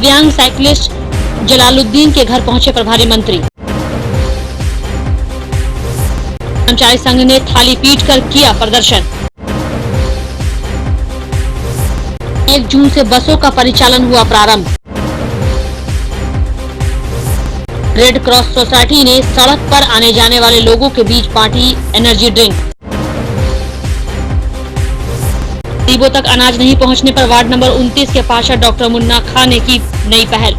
दिव्यांग साइकिलिस्ट जलालुद्दीन के घर पहुंचे प्रभारी मंत्री। कर्मचारी संघ ने थाली पीट कर किया प्रदर्शन। 1 जून से बसों का परिचालन हुआ प्रारंभ। रेड क्रॉस सोसाइटी ने सड़क पर आने जाने वाले लोगों के बीच बांटी एनर्जी ड्रिंक। गरीबों तक अनाज नहीं पहुंचने पर वार्ड नंबर 29 के पार्षद डॉक्टर मुन्ना खान ने की नई पहल।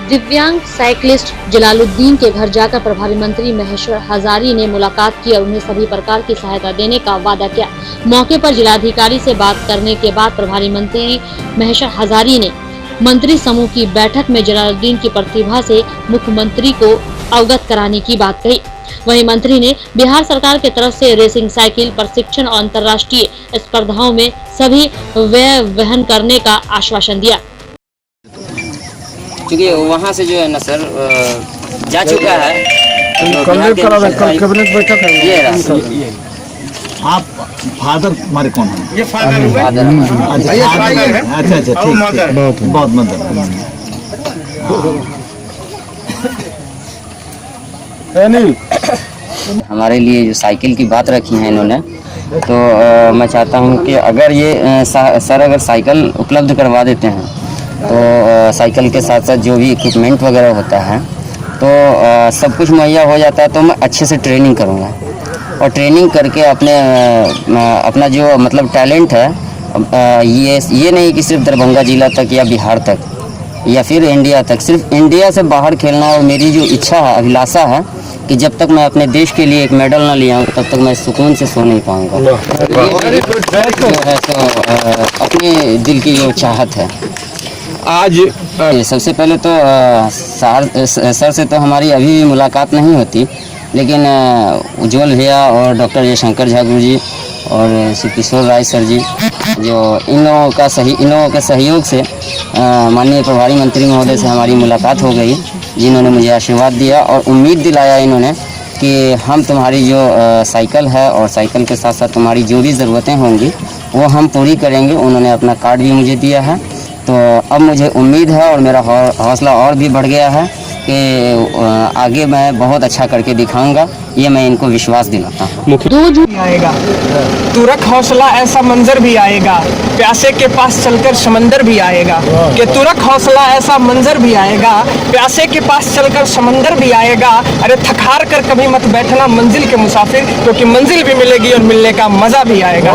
दिव्यांग साइकिलिस्ट जलालुद्दीन के घर जाकर प्रभारी मंत्री महेश्वर हजारी ने मुलाकात की और उन्हें सभी प्रकार की सहायता देने का वादा किया। मौके पर जिलाधिकारी से बात करने के बाद प्रभारी मंत्री महेश्वर हजारी ने मंत्री समूह की बैठक में जलालुद्दीन की प्रतिभा से मुख्यमंत्री को अवगत कराने की बात कही। वहीं मंत्री ने बिहार सरकार की तरफ से रेसिंग साइकिल प्रशिक्षण और अंतर्राष्ट्रीय स्पर्धाओं में सभी व्यय वहन करने का आश्वासन दिया। क्योंकि वहाँ से जो है ना सर जा चुका है। कैबिनेट बैठक है ये आप फादर हमारे कौन है? ये फादर अच्छा ठीक बहुत मदद। हमारे लिए जो साइकिल की बात रखी है इन्होंने, तो मैं चाहता हूँ कि अगर ये सर अगर साइकिल उपलब्ध करवा देते हैं तो साइकिल के साथ साथ जो भी इक्विपमेंट वगैरह होता है तो सब कुछ मुहैया हो जाता है। तो मैं अच्छे से ट्रेनिंग करूँगा और ट्रेनिंग करके अपना जो मतलब टैलेंट है, ये नहीं कि सिर्फ दरभंगा जिला तक या बिहार तक या फिर इंडिया तक, सिर्फ इंडिया से बाहर खेलना। और मेरी जो इच्छा है, अभिलाषा है कि जब तक मैं अपने देश के लिए एक मेडल ना ले आऊँ तब तक मैं सुकून से सो नहीं पाऊँगा। जो है तो अपने दिल की जो चाहत है। आज सबसे पहले तो सर से तो हमारी अभी भी मुलाकात नहीं होती, लेकिन उज्ज्वल भैया और डॉक्टर जयशंकर झा गुरु जी और श्री किशोर राय सर जी, जो इन लोगों के सहयोग से माननीय प्रभारी मंत्री महोदय से हमारी मुलाकात हो गई, जिन्होंने मुझे आशीर्वाद दिया और उम्मीद दिलाया इन्होंने कि हम तुम्हारी जो साइकिल है और साइकिल के साथ साथ तुम्हारी जो भी ज़रूरतें होंगी वो हम पूरी करेंगे। उन्होंने अपना कार्ड भी मुझे दिया है। तो अब मुझे उम्मीद है और मेरा हौसला और भी बढ़ गया है कि आगे मैं बहुत अच्छा करके दिखाऊंगा। ये मैं इनको विश्वास दिलाता हूँ। 2 जून आएगा तुरक हौसला ऐसा मंजर भी आएगा, प्यासे के पास चलकर समंदर भी आएगा। कि तुरक हौसला ऐसा मंजर भी आएगा, प्यासे के पास चलकर समंदर भी आएगा। अरे थकार कर कभी मत बैठना मंजिल के मुसाफिर, क्योंकि मंजिल भी मिलेगी और मिलने का मजा भी आएगा।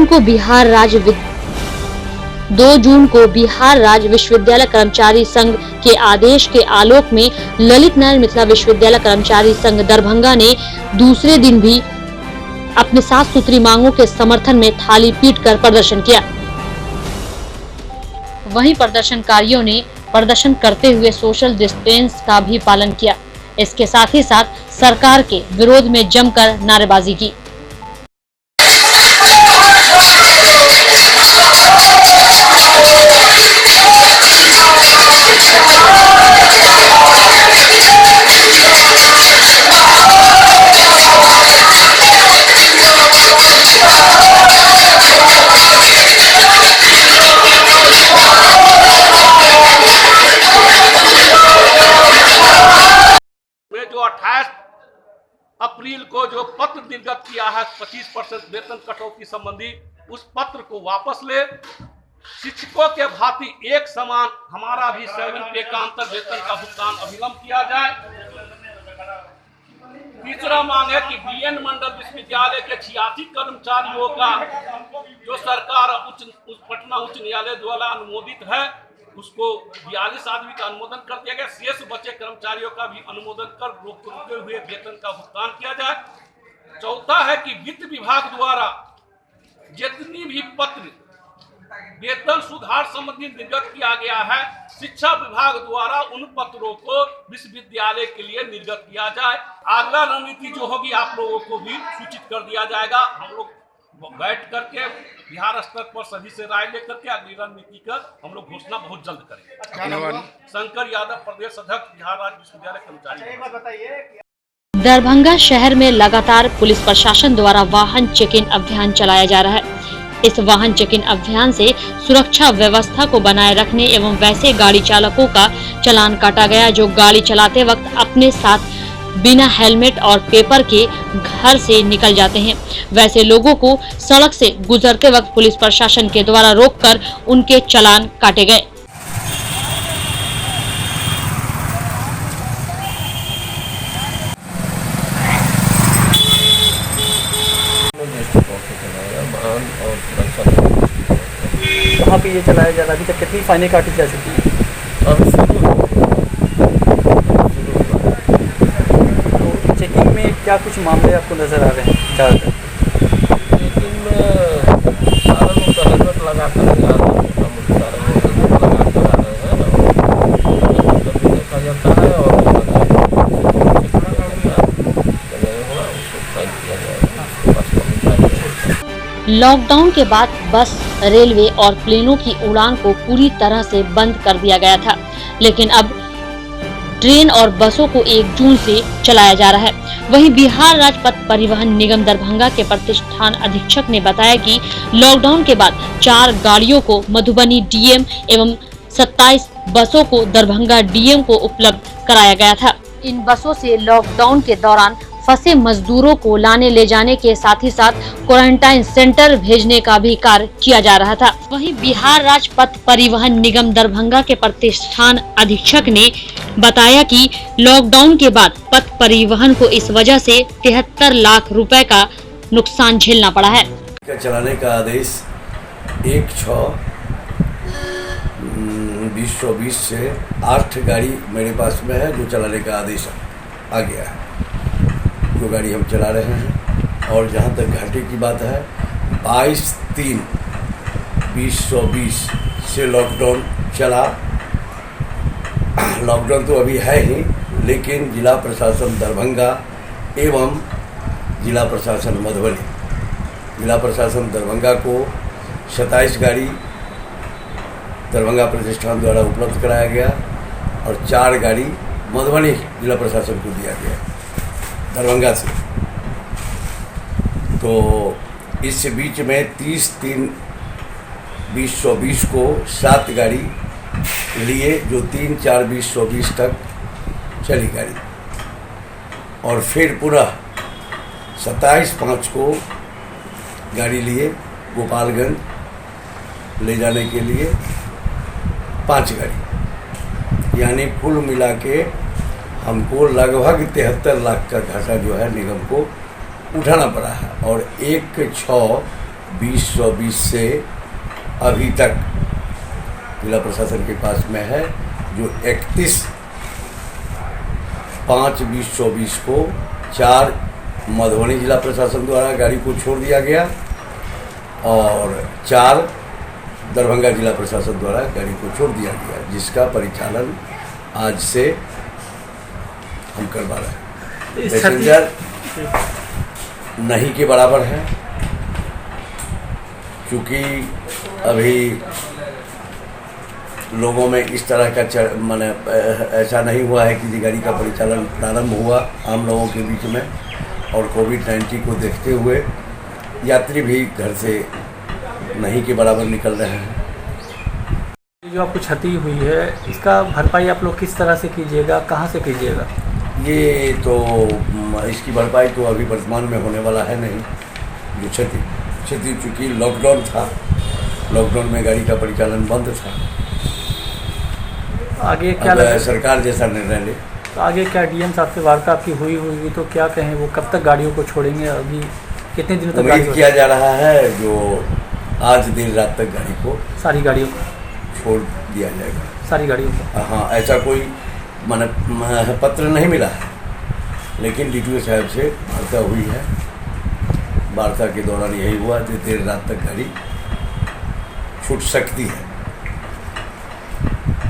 को बिहार राज्य 2 जून को बिहार राज्य विश्वविद्यालय कर्मचारी संघ के आदेश के आलोक में ललित नारायण मिथिला विश्वविद्यालय कर्मचारी संघ दरभंगा ने दूसरे दिन भी अपने साफ सुथरी मांगों के समर्थन में थाली पीटकर प्रदर्शन किया। वहीं प्रदर्शनकारियों ने प्रदर्शन करते हुए सोशल डिस्टेंस का भी पालन किया। इसके साथ ही साथ सरकार के विरोध में जमकर नारेबाजी की। जो 28 अप्रैल को जो पत्र निर्गत किया है 25% वेतन कटौती संबंधी, उस पत्र को वापस ले। शिक्षकों के भांति एक समान हमारा भी 7 पे का अंतर वेतन का भुगतान अविलंब किया जाए। तीसरा मांग है कि बीएन मंडल विश्वविद्यालय के 86 कर्मचारियों का जो सरकार पटना उच्च न्यायालय द्वारा अनुमोदित है, उसको 42 आदमी का अनुमोदन कर दिया गया। शेष बचे कर्मचारियों का भी अनुमोदन कर रुके हुए वेतन का भुगतान किया जाए। चौथा है कि वित्त विभाग द्वारा जितनी भी पत्र वेतन सुधार संबंधी निर्गत किया गया है, शिक्षा विभाग द्वारा उन पत्रों को विश्वविद्यालय के लिए निर्गत किया जाए। अगला रणनीति जो होगी आप लोगों को भी सूचित कर दिया जाएगा। हम लोग बैठ करके बिहार स्तर पर सभी से राय लेकर के अगली रणनीति का हम लोग घोषणा बहुत जल्द करेंगे। शंकर यादव, प्रदेश अध्यक्ष बिहार राज्य विश्वविद्यालय कर्मचारी। दरभंगा शहर में लगातार पुलिस प्रशासन द्वारा वाहन चेक इन अभियान चलाया जा रहा है। इस वाहन चेक इन अभियान से सुरक्षा व्यवस्था को बनाए रखने एवं वैसे गाड़ी चालकों का चालान काटा गया जो गाड़ी चलाते वक्त अपने साथ बिना हेलमेट और पेपर के घर से निकल जाते हैं। वैसे लोगों को सड़क से गुजरते वक्त पुलिस प्रशासन के द्वारा रोककर उनके चालान काटे गए। कहाँ पे ये चलाया जा रहा है? अभी तक कितनी फाइनें काटी जा चुकी है? तो चेकिंग में क्या कुछ मामले आपको नज़र आ रहे हैं ज़्यादातर? चेकिंग में सारा लोग तो हेलमेट लगा कर जा रहे हैं, सारा लोग हेलमेट लगा कर आ रहे हैं और कभी देखा जाता है और लॉकडाउन के बाद बस, रेलवे और प्लेनों की उड़ान को पूरी तरह से बंद कर दिया गया था, लेकिन अब ट्रेन और बसों को 1 जून से चलाया जा रहा है। वहीं बिहार राज्य पथ परिवहन निगम दरभंगा के प्रतिष्ठान अधीक्षक ने बताया कि लॉकडाउन के बाद 4 गाड़ियों को मधुबनी डीएम एवं 27 बसों को दरभंगा डीएम को उपलब्ध कराया गया था। इन बसों से लॉकडाउन के दौरान फंसे मजदूरों को लाने ले जाने के साथ ही साथ क्वारंटाइन सेंटर भेजने का भी कार्य किया जा रहा था। वहीं बिहार राज्य पथ परिवहन निगम दरभंगा के प्रतिष्ठान अधीक्षक ने बताया कि लॉकडाउन के बाद पथ परिवहन को इस वजह से 73 लाख रुपए का नुकसान झेलना पड़ा है। चलाने का आदेश 1/6/2020 से 8 गाड़ी मेरे पास में है जो चलाने का आदेश आ गया है, जो गाड़ी हम चला रहे हैं। और जहाँ तक घाटे की बात है 22/3/2020 से लॉकडाउन चला। लॉकडाउन तो अभी है ही, लेकिन जिला प्रशासन दरभंगा एवं जिला प्रशासन मधुबनी, जिला प्रशासन दरभंगा को 27 गाड़ी दरभंगा प्रतिष्ठान द्वारा उपलब्ध कराया गया और 4 गाड़ी मधुबनी जिला प्रशासन को दिया गया दरभंगा से। तो इस बीच में 30/3/2020 को 7 गाड़ी लिए जो 3/4/2020 तक चली गाड़ी, और फिर पूरा 27/5 को गाड़ी लिए गोपालगंज ले जाने के लिए 5 गाड़ी, यानी कुल मिला के हमको लगभग 73 लाख का घाटा जो है निगम को उठाना पड़ा है। और 1/6/2020 से अभी तक जिला प्रशासन के पास में है जो 31/5/2024 को 4 मधुबनी जिला प्रशासन द्वारा गाड़ी को छोड़ दिया गया और 4 दरभंगा जिला प्रशासन द्वारा गाड़ी को छोड़ दिया गया, जिसका परिचालन आज से हम करवा रहे हैं। पैसेंजर नहीं के बराबर है, क्योंकि अभी लोगों में इस तरह का माने ऐसा नहीं हुआ है कि गाड़ी का परिचालन प्रारंभ हुआ आम लोगों के बीच में, और कोविड-19 को देखते हुए यात्री भी घर से नहीं के बराबर निकल रहे हैं। जो आपको क्षति हुई है इसका भरपाई आप लोग किस तरह से कीजिएगा, कहाँ से कीजिएगा? ये तो इसकी भरपाई तो अभी वर्तमान में होने वाला है नहीं। जो क्षति चूँकि लॉकडाउन था, लॉकडाउन में गाड़ी का परिचालन बंद था। आगे क्या लगे? सरकार जैसा निर्णय ले तो आगे क्या डीएम साहब से वार्ता आपकी हुई तो क्या कहें, वो कब तक गाड़ियों को छोड़ेंगे? अभी कितने दिनों तक उम्मीद किया जा रहा है जो आज देर रात तक गाड़ी को, सारी गाड़ियों को छोड़ दिया जाएगा। सारी गाड़ियों को? हाँ, ऐसा कोई पत्र नहीं मिला है, लेकिन डीटीओ साहब से वार्ता हुई है। वार्ता के दौरान यही हुआ कि देर रात तक गाड़ी छूट सकती है।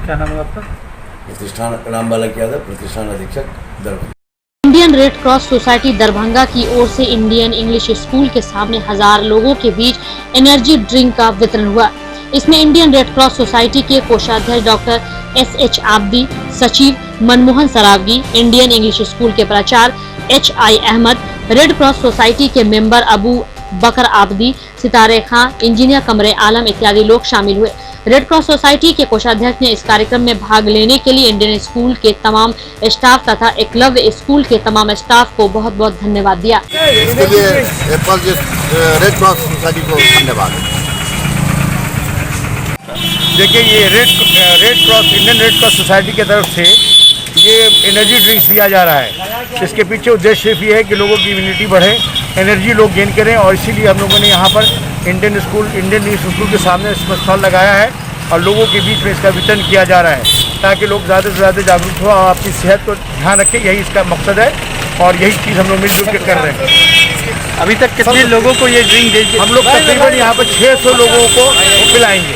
क्या नाम है आपका? प्रतिष्ठान रामबालक यादव, प्रतिष्ठान अधीक्षक Darbhanga. Indian red cross society Darbhanga की ओर से इंडियन इंग्लिश स्कूल के सामने 1000 लोगों के बीच एनर्जी ड्रिंक का वितरण हुआ। इसमें इंडियन रेड क्रॉस सोसाइटी के कोषाध्यक्ष डॉक्टर SH आब्दी, सचिव Manmohan Saraogi, Indian English school के प्राचार्य HI Ahmad, red cross society के मेंबर अबू बकर आबदी, सितारे खां, इंजीनियर कमरे आलम इत्यादि लोग शामिल हुए। रेड क्रॉस सोसाइटी के कोषाध्यक्ष ने इस कार्यक्रम में भाग लेने के लिए इंडियन स्कूल के तमाम स्टाफ तथा एकलव्य स्कूल के तमाम स्टाफ को बहुत बहुत धन्यवाद दिया। इसके लिए रेड क्रॉस सोसाइटी को धन्यवाद। देखिए, ये red cross Indian red cross society की तरफ से ये एनर्जी ड्रिंक्स दिया जा रहा है। इसके पीछे उद्देश्य सिर्फ ये है कि लोगों की इम्यूनिटी बढ़े, एनर्जी लोग गेन करें, और इसीलिए हम लोगों ने यहाँ पर इंडियन इंग्लिश स्कूल के सामने इसका स्टॉल लगाया है और लोगों के बीच में इसका वितरण किया जा रहा है ताकि लोग ज़्यादा से ज़्यादा जागरूक हो और अपनी सेहत को ध्यान रखें। यही इसका मकसद है और यही चीज़ हम लोग मिलजुल के कर रहे हैं। अभी तक कितने लोगों को ये ड्रिंक दे? हम लोग तकरीबन यहाँ पर 600 लोगों को पिलाएंगे।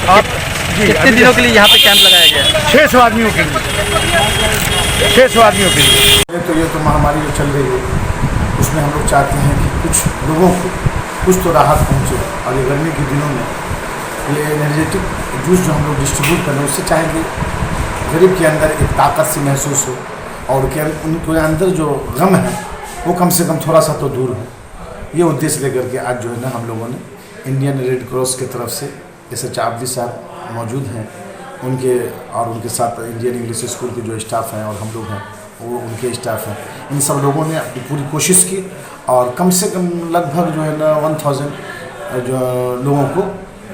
आप जी, कितने दिनों के लिए यहाँ पे कैंप लगाया गया है? 600 आदमियों के लिए, 600 आदमियों के लिए। तो ये तो महामारी जो चल रही है उसमें हम लोग चाहते हैं कि कुछ लोगों को कुछ तो राहत पहुँचे, और ये गर्मी के दिनों में ये एनर्जेटिक जूस जो हम लोग डिस्ट्रीब्यूट कर रहे हैं उससे चाहेंगे गरीब के अंदर एक ताकत सी महसूस हो और उनके अंदर जो गम है वो कम से कम थोड़ा सा तो दूर हो। ये उद्देश्य लेकर के आज जो है ना हम लोगों ने इंडियन रेड क्रॉस की तरफ से SH आबदी साहब मौजूद हैं, उनके और उनके साथ इंडियन इंग्लिश स्कूल के जो स्टाफ हैं और हम लोग हैं वो उनके स्टाफ हैं, इन सब लोगों ने अपनी पूरी कोशिश की और कम से कम लगभग जो है ना 1000 जो लोगों को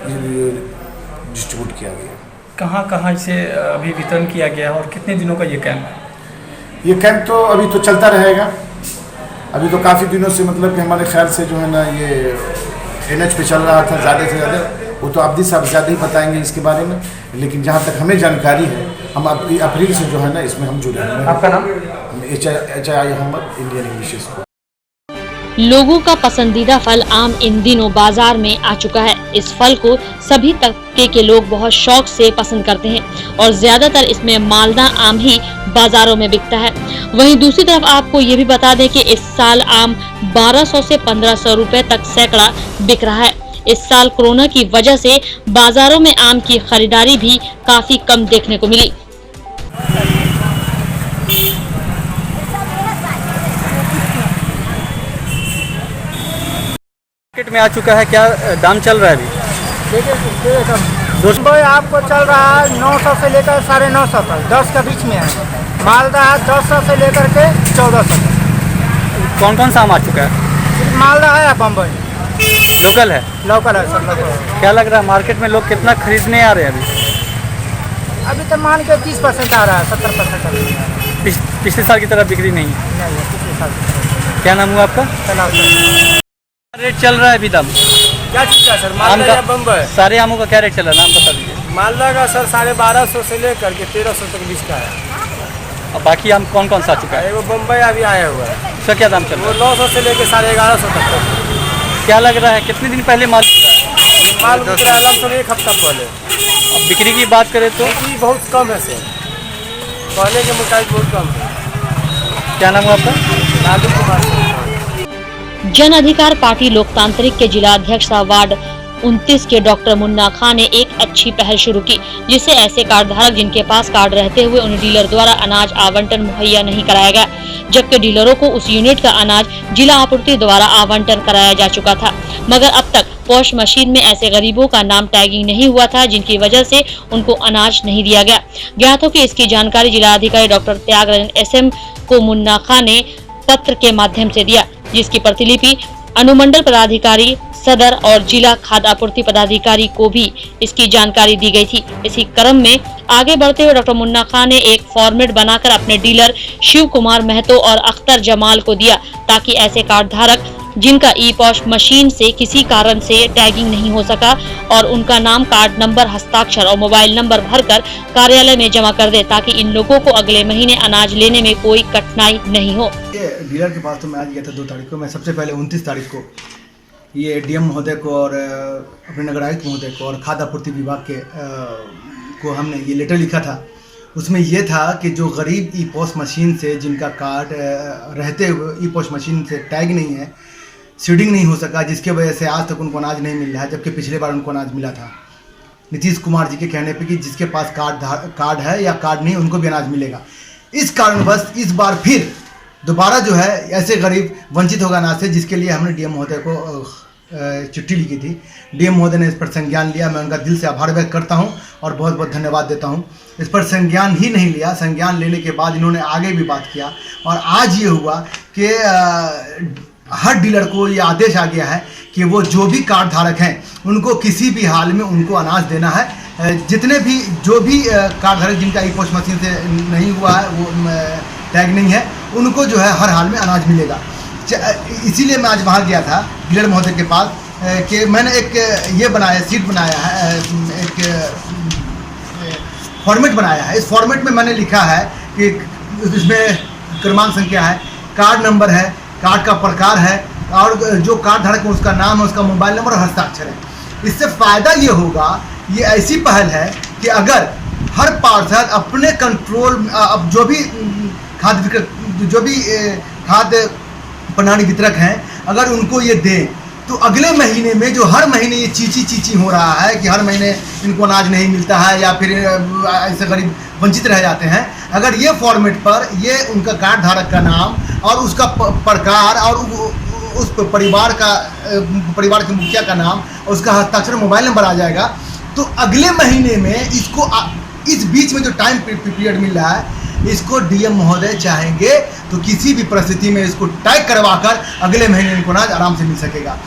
डिस्ट्रीब्यूट किया गया। कहाँ इसे अभी वितरण किया गया और कितने दिनों का ये कैंप है? ये कैंप तो अभी तो चलता रहेगा। अभी तो काफ़ी दिनों से मतलब कि हमारे ख्याल से जो है ना ये NH पे चल रहा था ज़्यादा से ज़्यादा, वो तो आबदी साहब ज़्यादा ही बताएंगे इसके बारे में, लेकिन जहाँ तक हमें जानकारी है हम अप्रैल से जो है ना इसमें हम जुड़े हैं। आपका नाम? HI Ahmad, Indian English school. लोगों का पसंदीदा फल आम इन दिनों बाजार में आ चुका है। इस फल को सभी तबके के लोग बहुत शौक से पसंद करते हैं और ज्यादातर इसमें मालदा आम ही बाजारों में बिकता है। वहीं दूसरी तरफ आपको ये भी बता दें कि इस साल आम 1200 से 1500 रुपए तक सैकड़ा बिक रहा है। इस साल कोरोना की वजह से बाजारों में आम की खरीदारी भी काफी कम देखने को मिली। मार्केट में आ चुका है, क्या दाम चल रहा है अभी? देखिए आपको चल रहा है 900 से लेकर 950 तक, 10 के बीच में है। मालदा 1000 से लेकर के 1400 तक। कौन सा आम आ चुका है? मालदा है, बम्बई लोकल है? लोकल है, सब लोकल है। क्या लग रहा है मार्केट में लोग कितना खरीदने आ रहे हैं अभी तो मान के 30% आ रहा है, 70% अभी पिछले साल की तरह बिक्री नहीं है? नहीं है, पिछले साल। क्या नाम हुआ आपका? रेट चल रहा है अभी दाम? क्या चीज़ का सर? मालदा या बम्बई? सारे आमों का क्या रेट चल रहा है, नाम बता दीजिए। मालदा का सर 1250 से लेकर के 1300 तक बिकता है। और बाकी आम कौन सा आ चुका है? वो बम्बई अभी आया हुआ है, उसका क्या दाम चल रहा है? वो 900 से लेकर 1150 तक। क्या लग रहा है कितने दिन पहले माल उतरा है? माल उतरा है लगभग 1 हफ्ता पहले। अब बिक्री की बात करें तो बिक्री बहुत कम है सर, पहले के मुताबिक बहुत कम है। क्या नाम है आपका? लालू कुमार। जन अधिकार पार्टी लोकतांत्रिक के जिला अध्यक्ष वार्ड 29 के डॉक्टर मुन्ना खान ने एक अच्छी पहल शुरू की, जिससे ऐसे कार्ड धारक जिनके पास कार्ड रहते हुए उन्हें डीलर द्वारा अनाज आवंटन मुहैया नहीं कराया गया, जबकि डीलरों को उस यूनिट का अनाज जिला आपूर्ति द्वारा आवंटन कराया जा चुका था। मगर अब तक पोस्ट मशीन में ऐसे गरीबों का नाम टैगिंग नहीं हुआ था, जिनकी वजह से उनको अनाज नहीं दिया गया। ज्ञात हो कि इसकी जानकारी जिला अधिकारी डॉक्टर त्यागराजन SM को मुन्ना खान ने पत्र के माध्यम से दिया, जिसकी प्रतिलिपि अनुमंडल पदाधिकारी सदर और जिला खाद्य आपूर्ति पदाधिकारी को भी इसकी जानकारी दी गई थी। इसी क्रम में आगे बढ़ते हुए डॉक्टर मुन्ना खान ने एक फॉर्मेट बनाकर अपने डीलर शिव कुमार महतो और अख्तर जमाल को दिया, ताकि ऐसे कार्ड धारक जिनका ई-पोस्ट मशीन से किसी कारण से टैगिंग नहीं हो सका और उनका नाम, कार्ड नंबर, हस्ताक्षर और मोबाइल नंबर भरकर कार्यालय में जमा कर दे, ताकि इन लोगों को अगले महीने अनाज लेने में कोई कठिनाई नहीं हो। डीलर के पास तो मैं आज गया था 2 तारीख को। मैं सबसे पहले 29 तारीख को ये DM महोदय को और अपने नगर आयुक्त महोदय को और खाद्य आपूर्ति विभाग के को हमने ये लेटर लिखा था। उसमें ये था कि जो गरीब ई-पोस्ट मशीन से जिनका कार्ड रहते हुए ई-पोस्ट मशीन से टैग नहीं है, सीडिंग नहीं हो सका, जिसके वजह से आज तक उनको अनाज नहीं मिल रहा है, जबकि पिछले बार उनको अनाज मिला था। नीतीश कुमार जी के कहने पे कि जिसके पास कार्ड है या कार्ड नहीं, उनको भी अनाज मिलेगा। इस कारणवश इस बार फिर दोबारा जो है ऐसे गरीब वंचित होगा अनाज से, जिसके लिए हमने डीएम महोदय को चिट्ठी लिखी थी। डीएम महोदय ने इस पर संज्ञान लिया। मैं उनका दिल से आभार व्यक्त करता हूं और बहुत बहुत धन्यवाद देता हूं। इस पर संज्ञान ही नहीं लिया, संज्ञान लेने के बाद इन्होंने आगे भी बात किया और आज ये हुआ कि हर डीलर को ये आदेश आ गया है कि वो जो भी कार्ड धारक हैं उनको किसी भी हाल में उनको अनाज देना है। जितने भी जो भी कार्ड धारक जिनका ई पोस्ट मशीन से नहीं हुआ है, वो टैग नहीं है, उनको जो है हर हाल में अनाज मिलेगा। इसीलिए मैं आज वहाँ गया था डीलर महोदय के पास कि मैंने एक ये बनाया, सीट बनाया है, एक फॉर्मेट बनाया है। इस फॉर्मेट में मैंने लिखा है कि इसमें क्रमांक संख्या है, कार्ड नंबर है, कार्ड का प्रकार है और जो कार्ड धारक है उसका नाम है, उसका मोबाइल नंबर और हस्ताक्षर है। इससे फ़ायदा ये होगा, ये ऐसी पहल है कि अगर हर पार्षद अपने कंट्रोल अब जो भी खाद्य प्रणाली वितरक हैं, अगर उनको ये दें तो अगले महीने में जो हर महीने ये चीची हो रहा है कि हर महीने इनको अनाज नहीं मिलता है या फिर ऐसे गरीब वंचित रह जाते हैं, अगर ये फॉर्मेट पर ये उनका कार्ड धारक का नाम और उसका प्रकार और उस परिवार के मुखिया का नाम और उसका हस्ताक्षर मोबाइल नंबर आ जाएगा, तो अगले महीने में इसको इस बीच में जो टाइम पीरियड मिल रहा है, इसको डीएम महोदय चाहेंगे तो किसी भी परिस्थिति में इसको टैग करवाकर अगले महीने इनको अनाज आराम से मिल सकेगा।